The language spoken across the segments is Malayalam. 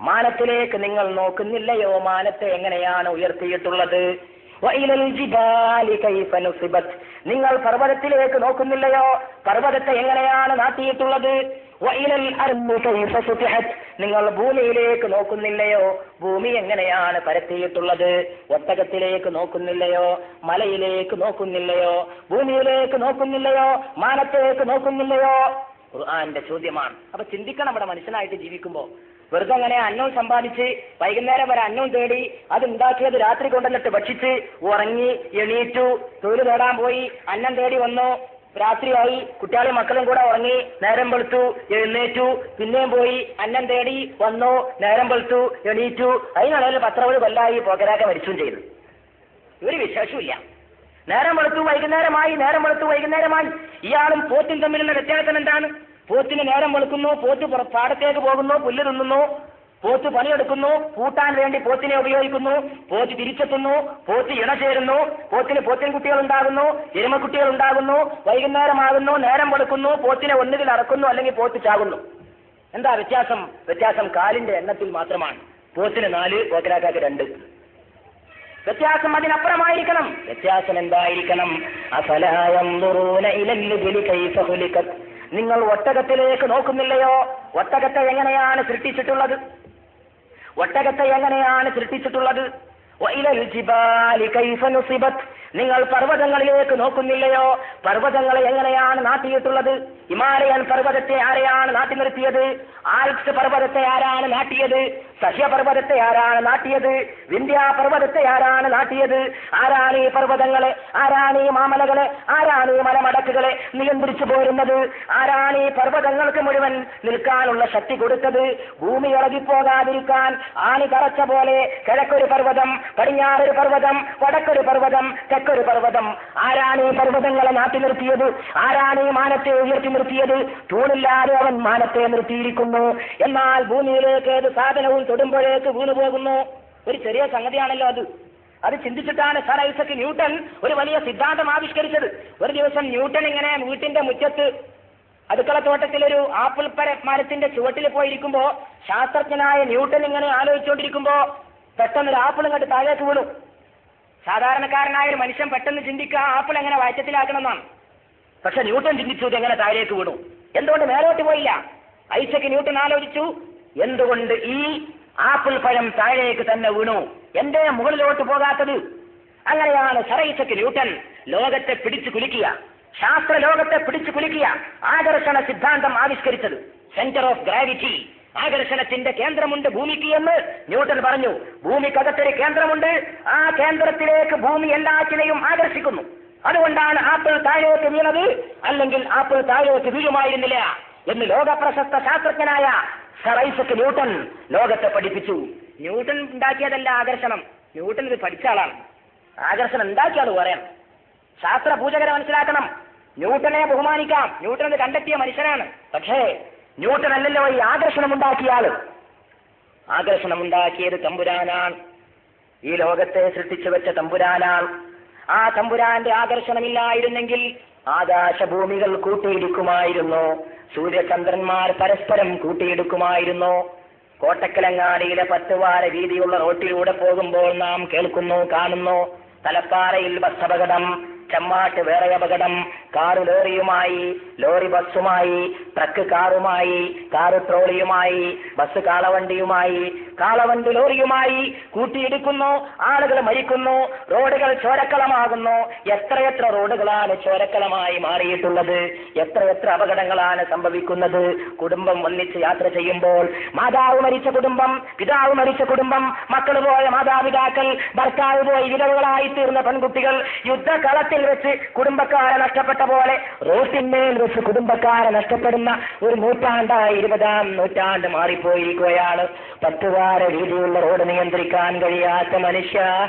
മാനത്തിലേക്ക് നിങ്ങൾ നോക്കുന്നില്ലയോ? മാനത്തെ എങ്ങനെയാണ് ഉയർത്തിയിട്ടുള്ളത്? നിങ്ങൾ പർവ്വതത്തിലേക്ക് നോക്കുന്നില്ലയോ? പർവ്വതത്തെ എങ്ങനെയാണ് നാട്ടിയിട്ടുള്ളത്? നിങ്ങൾ ഭൂമിയിലേക്ക് നോക്കുന്നില്ലയോ? ഭൂമി എങ്ങനെയാണ് പരത്തിയിട്ടുള്ളത്? ഒട്ടകത്തിലേക്ക് നോക്കുന്നില്ലയോ? മലയിലേക്ക് നോക്കുന്നില്ലയോ? ഭൂമിയിലേക്ക് നോക്കുന്നില്ലയോ? മാനത്തേക്ക് നോക്കുന്നില്ലയോ? ഖുർആന്റെ ചോദ്യമാണ്. അപ്പൊ ചിന്തിക്കണം ഇവിടെ മനുഷ്യനായിട്ട് ജീവിക്കുമ്പോ. വെറുതെ അങ്ങനെ അന്നം സമ്പാദിച്ച് വൈകുന്നേരം വരെ അന്നം തേടി അത് ഉണ്ടാക്കിയത് രാത്രി കൊണ്ടുവന്നിട്ട് ഭക്ഷിച്ച് ഉറങ്ങി എണീറ്റു, തൊഴിൽ നേടാൻ പോയി, അന്നം തേടി വന്നു, രാത്രിയായി, കുട്ടികളും മക്കളും കൂടെ ഉറങ്ങി, നേരം വെളുത്തു, എഴുന്നേറ്റു, പിന്നെയും പോയി അന്നം തേടി വന്നു, നേരം വെളുത്തു, എണീറ്റു. അതിനിടയിൽ 10 കൊല്ലായി പോകരാക്കെ മരിച്ചും ചെയ്തു. ഒരു വിശേഷമില്ല. നേരം വെളുത്തു വൈകുന്നേരമായി, നേരം വെളുത്തു വൈകുന്നേരമായി. ഇയാളും പോത്തും തമ്മിലുള്ള വ്യത്യാസം എന്താണ്? പോത്തിന് നേരം വെളുക്കുന്നു, പോത്ത് പാടത്തേക്ക് പോകുന്നു, പുല്ല് തിന്നുന്നു, പോത്ത് പണിയെടുക്കുന്നു, പൂട്ടാൻ വേണ്ടി പോത്തിനെ ഉപയോഗിക്കുന്നു, പോത്ത് തിരിച്ചെത്തുന്നു, പോത്ത് ഇണചേരുന്നു, പോത്തിൻ കുട്ടികൾ ഉണ്ടാകുന്നു, എരുമക്കുട്ടികൾ ഉണ്ടാകുന്നു, വൈകുന്നേരമാകുന്നു, നേരം വെളുക്കുന്നു, പോത്തിനെ ഒന്നുകിൽ അറക്കുന്നു, അല്ലെങ്കിൽ പോത്ത് ചാകുന്നു. എന്താ വ്യത്യാസം? വ്യത്യാസം കാലിന്റെ എണ്ണത്തിൽ മാത്രമാണ്. പോത്തിന് 4, പോക്കരാക്കാക്ക് 2. വ്യത്യാസം അതിനപ്പുറമായിരിക്കണം. വ്യത്യാസം എന്തായിരിക്കണം? അഫലാ യൻദുറൂന ഇലൽ ഇബ്ലി കൈഫ ഖുലിഖത്. നിങ്ങൾ ഒട്ടകത്തിലേക്ക് നോക്കുന്നില്ലയോ? ഒട്ടകത്തെ എങ്ങനെയാണ് സൃഷ്ടിച്ചിട്ടുള്ളത്? ഒട്ടകത്തെ എങ്ങനെയാണ് സൃഷ്ടിച്ചിട്ടുള്ളത്? വഇലൽ ജിബാലി കൈഫ നുസിബത്. നിങ്ങൾ പർവ്വതങ്ങളിലേക്ക് നോക്കുന്നില്ലയോ? പർവ്വതങ്ങളെ എങ്ങനെയാണ് നാട്ടിയിട്ടുള്ളത്? ഹിമാലയൻ പർവ്വതത്തെ ആരെയാണ് നാട്ടി നിർത്തിയത്? ആൽപ്സ് പർവ്വതത്തെ ആരാണ് നാട്ടിയത്? സഹ്യപർവ്വതത്തെ ആരാണ് നാട്ടിയത്? വിന്ധ്യാ പർവ്വതത്തെ ആരാണ് നാട്ടിയത്? ആരാണ് ഈ പർവ്വതങ്ങളെ, ആരാണ് ഈ മാമലകളെ, ആരാണ് ഈ മലമടക്കുകളെ നിയന്ത്രിച്ചു പോരുന്നത്? ആരാണ് ഈ പർവ്വതങ്ങൾക്ക് മുഴുവൻ നിൽക്കാനുള്ള ശക്തി കൊടുത്തത്? ഭൂമി ഇളകിപ്പോകാതിരിക്കാൻ ആണി തറച്ച പോലെ കിഴക്കൊരു പർവ്വതം, പടിഞ്ഞാറൊരു പർവ്വതം, വടക്കൊരു പർവ്വതം, തെക്കൊരു പർവ്വതം. ആരാണ് ഈ പർവ്വതങ്ങളെ നാട്ടി നിർത്തിയത്? ആരാണ് ഈ മാനത്തെ ഉയർത്തി നിർത്തിയത്? തൂണില്ലാതെ അവൻ മാനത്തെ നിർത്തിയിരിക്കുന്നു. എന്നാൽ ഭൂമിയിലേക്ക് ഏത് സാധനവും തൊടുമ്പോഴേക്ക് വീണു പോകുന്നു. ഒരു ചെറിയ സംഗതിയാണല്ലോ അത്. അത് ചിന്തിച്ചിട്ടാണ് സർ ഐസക് ന്യൂട്ടൺ ഒരു വലിയ സിദ്ധാന്തം ആവിഷ്കരിച്ചത്. ഒരു ദിവസം ന്യൂട്ടൺ ഇങ്ങനെ വീട്ടിന്റെ മുറ്റത്ത് അടുക്കളത്തോട്ടത്തിൽ ഒരു ആപ്പിൾ മരത്തിന്റെ ചുവട്ടിൽ പോയിരിക്കുമ്പോ, ശാസ്ത്രജ്ഞനായ ന്യൂട്ടൺ ഇങ്ങനെ ആലോചിച്ചുകൊണ്ടിരിക്കുമ്പോ പെട്ടെന്നൊരു ആപ്പിൾ ഇങ്ങോട്ട് താഴേക്ക് വീണു. സാധാരണക്കാരനായ ഒരു മനുഷ്യൻ പെട്ടെന്ന് ചിന്തിക്കുക ആപ്പിൾ എങ്ങനെ വയറ്റത്തിലാക്കണം എന്നാണ്. പക്ഷെ ന്യൂട്ടൺ ചിന്തിച്ചു എങ്ങനെ താഴേക്ക് വീണു. എന്തുകൊണ്ട് മേലോട്ട് പോയില്ല? ഐസക് ന്യൂട്ടൺ ആലോചിച്ചു, എന്തുകൊണ്ട് ഈ ആപ്പിൾ പഴം താഴേക്ക് തന്നെ വീണു, എന്റെ മുകളിലോട്ട് പോകാത്തത്? അങ്ങനെയാണ് സർ ഐസക് ന്യൂട്ടൺ ലോകത്തെ പിടിച്ചു കുലുക്കിയ, ശാസ്ത്ര ലോകത്തെ പിടിച്ചു കുലുക്കിയ ആകർഷണ സിദ്ധാന്തം ആവിഷ്കരിച്ചത്. സെന്റർ ഓഫ് ഗ്രാവിറ്റി, ആകർഷണത്തിന്റെ കേന്ദ്രമുണ്ട് ഭൂമിക്ക് എന്ന് ന്യൂട്ടൺ പറഞ്ഞു. ഭൂമിക്കകത്തൊരു കേന്ദ്രമുണ്ട്, ആ കേന്ദ്രത്തിലേക്ക് ഭൂമി എല്ലാറ്റിനെയും ആകർഷിക്കുന്നു. അതുകൊണ്ടാണ് ആപ്പിൾ താഴേക്ക് വീണത്, അല്ലെങ്കിൽ ആപ്പിൾ താഴേക്ക് വീഴുമായിരുന്നില്ല എന്ന് ലോകപ്രശസ്ത ശാസ്ത്രജ്ഞനായ സർ ഐസക് ന്യൂട്ടൺ ലോകത്തെ പഠിപ്പിച്ചു. ന്യൂട്ടൺ ഉണ്ടാക്കിയതല്ല ആകർഷണം, ന്യൂട്ടൺ ഇത് പഠിച്ച ആളാണ്. ആകർഷണം ഉണ്ടാക്കിയ ആൾ പറയാം. ശാസ്ത്ര പൂജകരെ മനസ്സിലാക്കണം. ന്യൂട്ടനെ ബഹുമാനിക്കാം, ന്യൂട്ടൺ ഇത് കണ്ടെത്തിയ മനുഷ്യനാണ്. പക്ഷേ ന്യൂട്ടൺ അല്ലല്ലോ ഈ ആകർഷണം ഉണ്ടാക്കിയ ആള്. ആകർഷണം ഉണ്ടാക്കിയത് തമ്പുരാനാണ്, ഈ ലോകത്തെ സൃഷ്ടിച്ചു വെച്ച തമ്പുരാനാണ്. ആ തമ്പുരാന്റെ ആകർഷണമില്ലായിരുന്നെങ്കിൽ ആകാശഭൂമികൾ കൂട്ടിയിടിക്കുമായിരുന്നു, സൂര്യചന്ദ്രന്മാർ പരസ്പരം കൂട്ടിയിടിക്കുമായിരുന്നു. കോട്ടക്കലങ്ങാടിയിലെ 10 വാര വീതിയുള്ള റോട്ടിലൂടെ പോകുമ്പോൾ നാം കേൾക്കുന്നു, കാണുന്നു, തലപ്പാറയിൽ ബസ് അപകടം, ചമ്മാട്ട് വേറെ അപകടം, കാറ് ലോറിയുമായി, ലോറി ബസ്സുമായി, ട്രക്ക് കാറുമായി, കാറ് ട്രോളിയുമായി, ബസ് കാളവണ്ടിയുമായി, കാളവണ്ടി ലോറിയുമായി കൂട്ടിയിടിക്കുന്നു, ആളുകൾ മരിക്കുന്നു, റോഡുകൾ ചോരക്കളമാകുന്നു. എത്രയെത്ര റോഡുകളാണ് ചോരക്കളമായി മാറിയിട്ടുള്ളത്, എത്രയെത്ര അപകടങ്ങളാണ് സംഭവിക്കുന്നത്. കുടുംബം ഒന്നിച്ച് യാത്ര ചെയ്യുമ്പോൾ മാതാവ് മരിച്ച കുടുംബം, പിതാവ് മരിച്ച കുടുംബം, മക്കൾ പോയ മാതാപിതാക്കൾ, ഭർത്താവ് പോയി വിധവകളായി തീർന്ന പെൺകുട്ടികൾ, യുദ്ധകളത്തിൽ വെച്ച് കുടുംബക്കാരെ നഷ്ടപ്പെട്ട പോലെ റോട്ടിന്മേൽ വെച്ച് കുടുംബക്കാരെ നഷ്ടപ്പെടുന്ന ഒരു നൂറ്റാണ്ടായി 20-ാം നൂറ്റാണ്ട് മാറിപ്പോയിരിക്കുകയാണ്. 10 വാര രീതിയുള്ള റോഡ് നിയന്ത്രിക്കാൻ കഴിയാത്ത മനുഷ്യ,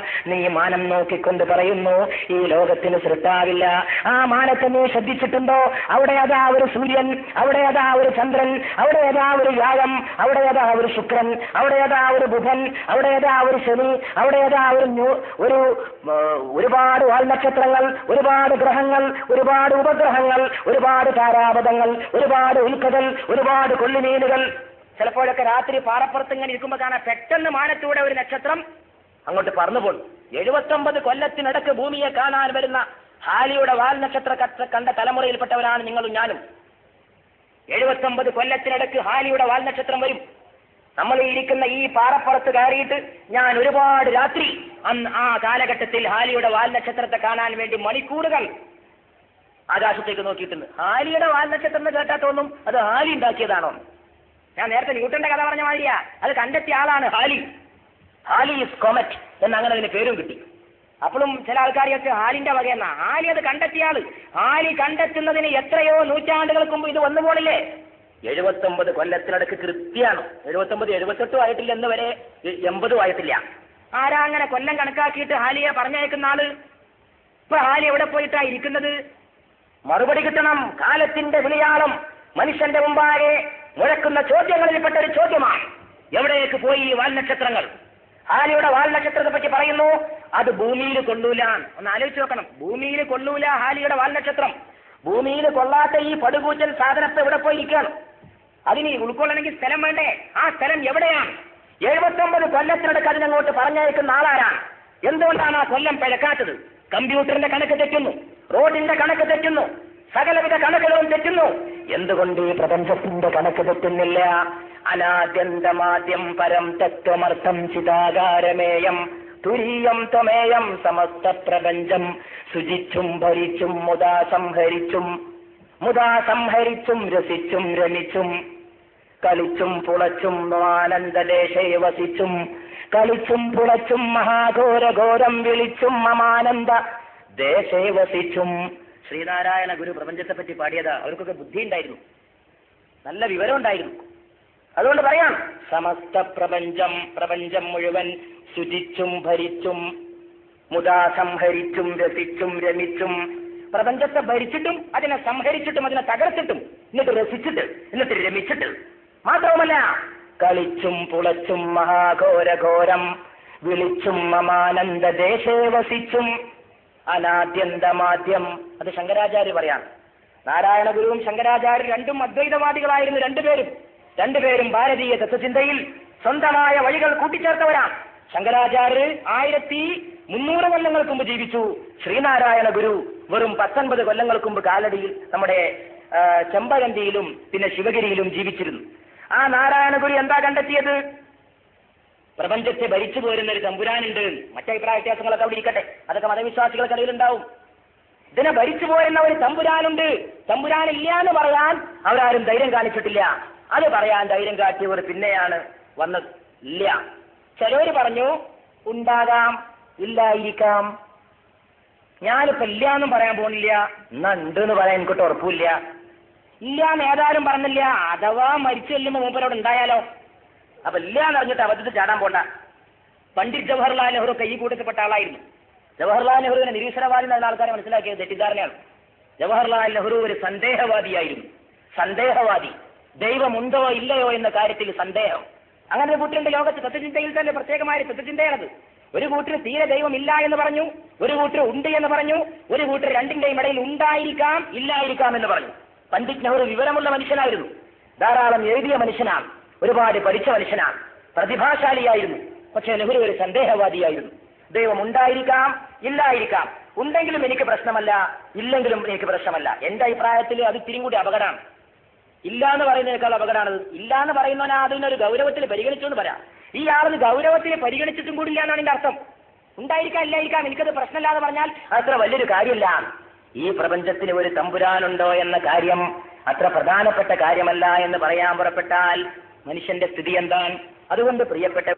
നീ മാനം നോക്കിക്കൊണ്ട് പറയുന്നു ഈ ലോകത്തിന് സൃഷ്ടാവില്ല. ആ മാനത്തെ നീ ശ്രദ്ധിച്ചിട്ടുണ്ടോ? അവിടെ അതാ ഒരു സൂര്യൻ, അവിടെ അതാ ഒരു ചന്ദ്രൻ, അവിടെ അതാ ഒരു വ്യാഴം, അവിടെ അതാ ഒരു ശുക്രൻ, അവിടെ അതാ ഒരു ബുധൻ, അവിടെ അതാ ഒരു ശനി, അവിടെ അതാ ഒരുപാട് വാൽനക്ഷത്രങ്ങൾ, ഒരുപാട് ഗ്രഹങ്ങൾ, ഒരുപാട് ഉപഗ്രഹങ്ങൾ, ഒരുപാട് താരാപഥങ്ങൾ, ഒരുപാട് ഉൽക്കകൾ, ഒരുപാട് കൊള്ളിമീനുകൾ. ചിലപ്പോഴൊക്കെ രാത്രി പാറപ്പുറത്ത് ഇങ്ങനെ ഇരിക്കുമ്പോൾ കാണാൻ പെട്ടെന്ന് മാനത്തൂടെ ഒരു നക്ഷത്രം അങ്ങോട്ട് പറന്നു പോകും. 79 കൊല്ലത്തിനിടക്ക് ഭൂമിയെ കാണാൻ വരുന്ന ഹാലിയുടെ വാൽ നക്ഷത്ര കണ്ട തലമുറയിൽപ്പെട്ടവരാണ് നിങ്ങളും ഞാനും. 79 കൊല്ലത്തിനിടക്ക് ഹാലിയുടെ വാൽ നക്ഷത്രം വരും. നമ്മൾ ഇരിക്കുന്ന ഈ പാറപ്പുറത്ത് കയറിയിട്ട് ഞാൻ ഒരുപാട് രാത്രി ആ കാലഘട്ടത്തിൽ ഹാലിയുടെ വാൽ നക്ഷത്രത്തെ കാണാൻ വേണ്ടി മണിക്കൂറുകൾ ആകാശത്തേക്ക് നോക്കിയിട്ടുണ്ട്. ഹാലിയുടെ വാൽ നക്ഷത്രം എന്ന് കേട്ടാൽ തോന്നും അത് ഹാലി ഉണ്ടാക്കിയതാണോ. ഞാൻ നേരത്തെ ന്യൂട്ടന്റെ കഥ പറഞ്ഞ മാതിരിയാ, അത് കണ്ടെത്തിയ ആളാണ് ഹാലി. ഹാലി ഇസ് കോമറ്റ് എന്ന് അങ്ങനെ അതിന് പേരും കിട്ടി. അപ്പോഴും ചില ആൾക്കാരെയൊക്കെ ഹാലിന്റെ വകയെന്നാ. ഹാലി അത് കണ്ടെത്തിയ ആള്. ഹാലി കണ്ടെത്തുന്നതിന് എത്രയോ നൂറ്റാണ്ടുകൾക്ക് മുമ്പ് ഇത് വന്നു പോണില്ലേ. 79 കൊല്ലത്തിനടക്ക് കൃത്യമാണ്. 79, 78 ആയിട്ടില്ല, എന്ന് വരെ 80 ആയിട്ടില്ല. ആരാ അങ്ങനെ കൊല്ലം കണക്കാക്കിയിട്ട് ഹാലിയെ പറഞ്ഞയക്കുന്ന ആള്? ഇപ്പൊ ഹാലി എവിടെ പോയിട്ടാ ഇരിക്കുന്നത്? മറുപടി കിട്ടണം. കാലത്തിന്റെ വിളിയാളം മനുഷ്യന്റെ മുമ്പാകെ മുഴക്കുന്ന ചോദ്യങ്ങളിൽപ്പെട്ട ഒരു ചോദ്യമാണ്. എവിടേക്ക് പോയി ഈ വാൽനക്ഷത്രങ്ങൾ? ഹാലിയുടെ വാൽനക്ഷത്രത്തെ പറ്റി പറയുന്നു, അത് ഭൂമിയിൽ കൊള്ളൂല. ഒന്ന് ആലോചിച്ച് നോക്കണം, ഭൂമിയിൽ കൊള്ളൂല ഹാലിയുടെ വാൽനക്ഷത്രം. ഭൂമിയിൽ കൊള്ളാത്ത ഈ പടുകൂറ്റൻ സാധനത്തെ എവിടെ പോയിരിക്കുകയാണ്? അതിന് ഉൾക്കൊള്ളണമെങ്കിൽ സ്ഥലം വേണ്ടേ? ആ സ്ഥലം എവിടെയാണ്? 79 കൊല്ലത്തിനടക്ക് അതിനങ്ങോട്ട് പറഞ്ഞയക്കുന്ന ആളാരാണ്? എന്തുകൊണ്ടാണ് ആ കൊല്ലം പിഴക്കാത്തത്? കമ്പ്യൂട്ടറിന്റെ കണക്ക് തെറ്റുന്നു, റോഡിന്റെ കണക്ക് തെറ്റുന്നു, സകലവിധ കണക്കുകളും തെറ്റുന്നു. എന്തുകൊണ്ട് ഈ പ്രപഞ്ചത്തിന്റെ കണക്ക് തെറ്റുന്നില്ല? അനാദ്യന്തമാദ്യം പരം തത്വമർത്ഥം ചിതാകാരമേയം തുരീയം ത്വമേയം സമസ്ത പ്രപഞ്ചം ശുചിച്ചും ഭരിച്ചും മുദാ സംഹരിച്ചും രസിച്ചും രമിച്ചും കളിച്ചും പുളച്ചും ആനന്ദദേശേ വസിച്ചും കളിച്ചും പുളച്ചും മഹാഘോരഘോരം വിളിച്ചും മമാനന്ദ ദേശേ വസിച്ചും. ശ്രീനാരായണ ഗുരു പ്രപഞ്ചത്തെ പറ്റി പാടിയതാ. അവർക്കൊക്കെ ബുദ്ധി ഉണ്ടായിരുന്നു, നല്ല വിവരം ഉണ്ടായിരുന്നു. അതുകൊണ്ട് പറയാം, സമസ്ത പ്രപഞ്ചം മുഴുവൻ ശുചിച്ചും ഭരിച്ചും മുദാ സംഹരിച്ചും രസിച്ചും രമിച്ചും. പ്രപഞ്ചത്തെ ഭരിച്ചിട്ടും അതിനെ സംഹരിച്ചിട്ടും അതിനെ തകർത്തിട്ടും എന്നിട്ട് രസിച്ചിട്ട് എന്നിട്ട് രമിച്ചിട്ട് മാത്രവുമല്ല കളിച്ചും പുളച്ചും മഹാഘോരഘോരം വിളിച്ചും മമാനന്ദ ദേശേ വസിച്ചും അനാദ്യന്തമാദ്യം. അത് ശങ്കരാചാര്യ പറയാണ്. നാരായണ ഗുരുവും ശങ്കരാചാര്യർ രണ്ടും അദ്വൈതവാദികളായിരുന്നു. രണ്ടുപേരും ഭാരതീയ തത്വചിന്തയിൽ സ്വന്തമായ വഴികൾ കൂട്ടിച്ചേർത്തവരാണ്. ശങ്കരാചാര്യർ 1300 കൊല്ലങ്ങൾക്ക് മുമ്പ് ജീവിച്ചു. ശ്രീനാരായണ ഗുരു വെറും 19 കൊല്ലങ്ങൾക്ക് മുമ്പ് കാലടിയിൽ നമ്മുടെ ചെമ്പകന്തിയിലും പിന്നെ ശിവഗിരിയിലും ജീവിച്ചിരുന്നു. ആ നാരായണ ഗുരു എന്താ കണ്ടെത്തിയത്? പ്രപഞ്ചത്തെ ഭരിച്ചു പോരുന്ന ഒരു തമ്പുരാനുണ്ട്. മറ്റഭിപ്രായ വ്യത്യാസങ്ങളൊക്കെ അവിടെ ഇരിക്കട്ടെ, അതൊക്കെ മതവിശ്വാസികൾക്കിടയിൽ ഉണ്ടാവും. ഇതിനെ ഭരിച്ചു പോരുന്ന ഒരു തമ്പുരാനുണ്ട്. തമ്പുരാനില്ല എന്ന് പറയാൻ അവരാരും ധൈര്യം കാണിച്ചിട്ടില്ല. അത് പറയാൻ ധൈര്യം കാട്ടിയവർ പിന്നെയാണ് വന്നത്. ഇല്ല. ചിലവര് പറഞ്ഞു ഉണ്ടാകാം, ഇല്ലായിരിക്കാം. ഞാനിപ്പോ ഇല്ല എന്നും പറയാൻ പോകുന്നില്ല, എന്നാ ഉണ്ട് എന്ന് പറയാൻ എനിക്കൊട്ട് ഉറപ്പില്ല. ഇല്ല എന്ന് ഏതായാലും പറഞ്ഞില്ല, അഥവാ മരിച്ചു ചെല്ലുമ്പോൾ മൂപ്പരോട് ഉണ്ടായാലോ. അപ്പൊ ഇല്ല എന്ന് അറിഞ്ഞിട്ട് അബദ്ധത്തിൽ ചാടാൻ പോണ്ട. പണ്ഡിറ്റ് ജവഹർലാൽ നെഹ്റു ഒക്കെ ഈ കൂട്ടത്തിൽപ്പെട്ട ആളായിരുന്നു. ജവഹർലാൽ നെഹ്റുവിനെ നിരീശ്വരവാദി എന്ന ആൾക്കാരെ മനസ്സിലാക്കിയത് തെറ്റിദ്ധാരണയാണ്. ജവഹർലാൽ നെഹ്റു ഒരു സന്ദേഹവാദിയായിരുന്നു. സന്ദേഹവാദി, ദൈവമുണ്ടോ ഇല്ലയോ എന്ന കാര്യത്തിൽ സന്ദേഹം. അങ്ങനെ ഒരു കൂട്ടരുടെ ലോകത്ത് തത്വചിന്തയിൽ തന്നെ പ്രത്യേകമായ തത്വചിന്തയാണത്. ഒരു കൂട്ടർ തീരെ ദൈവം ഇല്ല എന്ന് പറഞ്ഞു, ഒരു കൂട്ടർ ഉണ്ട് എന്ന് പറഞ്ഞു, ഒരു കൂട്ടർ രണ്ടിന്റെയും ഇടയിൽ ഉണ്ടായിരിക്കാം ഇല്ലായിരിക്കാം എന്ന് പറഞ്ഞു. പണ്ഡിറ്റ് നെഹ്റു വിവരമുള്ള മനുഷ്യനായിരുന്നു, ധാരാളം എഴുതിയ മനുഷ്യനാണ്, ഒരുപാട് പഠിച്ച മനുഷ്യനാണ്, പ്രതിഭാശാലിയായിരുന്നു. പക്ഷേ നെഹ്റു ഒരു സന്ദേഹവാദിയായിരുന്നു. ദൈവം ഉണ്ടായിരിക്കാം ഇല്ലായിരിക്കാം, ഉണ്ടെങ്കിലും എനിക്ക് പ്രശ്നമല്ല, ഇല്ലെങ്കിലും എനിക്ക് പ്രശ്നമല്ല. എന്റെ അഭിപ്രായത്തിൽ അത് ഇത്തിരി കൂടി അപകടമാണ്. ഇല്ല എന്ന് പറയുന്നതിനേക്കാൾ അപകടമാണത്. ഇല്ല എന്ന് പറയുന്നവനാ അതിനൊരു ഗൗരവത്തിൽ പരിഗണിച്ചു എന്ന് പറയാം. ഈ ആളത് ഗൗരവത്തിൽ പരിഗണിച്ചിട്ടും കൂടില്ല എന്നാണ് എന്റെ അർത്ഥം. ഉണ്ടായിരിക്കാം ഇല്ലായിരിക്കാം, എനിക്കത് പ്രശ്നമില്ലാന്ന് പറഞ്ഞാൽ അത്ര വലിയൊരു കാര്യമില്ല. ഈ പ്രപഞ്ചത്തിന് ഒരു തമ്പുരാനുണ്ടോ എന്ന കാര്യം അത്ര പ്രധാനപ്പെട്ട കാര്യമല്ല എന്ന് പറയാൻ പുറപ്പെട്ടാൽ മനുഷ്യന്റെ സ്ഥിതി എന്താണ്? അതുകൊണ്ട് പ്രിയപ്പെട്ട